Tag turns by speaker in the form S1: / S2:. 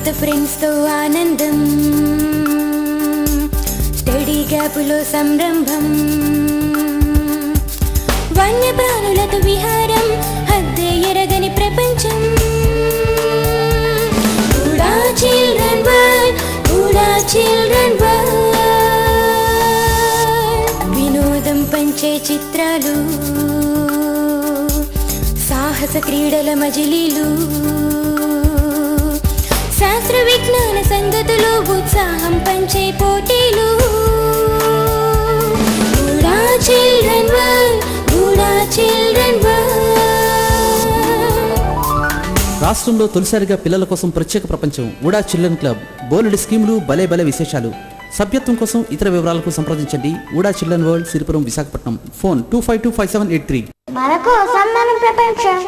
S1: కొత్త ఫ్రెండ్స్ తో ఆనందం, స్టడీ గ్యాపులో సంరంభం, వన్యప్రాణులతో విహారం, హద్దే ఎరగని ప్రపంచం. కూడా చిల్డ్రన్ వరల్డ్, కూడా చిల్డ్రన్ వరల్డ్. వినోదం పంచే చిత్రాలు, సాహస క్రీడల మజిలీలు, శాస్త్ర విజ్ఞాన సంగతులు, ఉత్సాహం పంచే పోటీలు. కూడా చిల్డ్రన్ వరల్డ్, కూడా చిల్డ్రన్ వరల్డ్.
S2: రాష్ట్రంలో తొలిసారిగా పిల్లల కోసం ప్రత్యేక ప్రపంచం ఉడా చిల్డ్రన్ క్లబ్. బోలెడు స్కీములు, భలే భలే విశేషాలు. సభ్యత్వం కోసం ఇతర వివరాలకు సంప్రదించండి. ఉడా children world, Siripuram, Visakhapatnam. Phone 25257883.
S3: మన కోసం మన ప్రపంచం.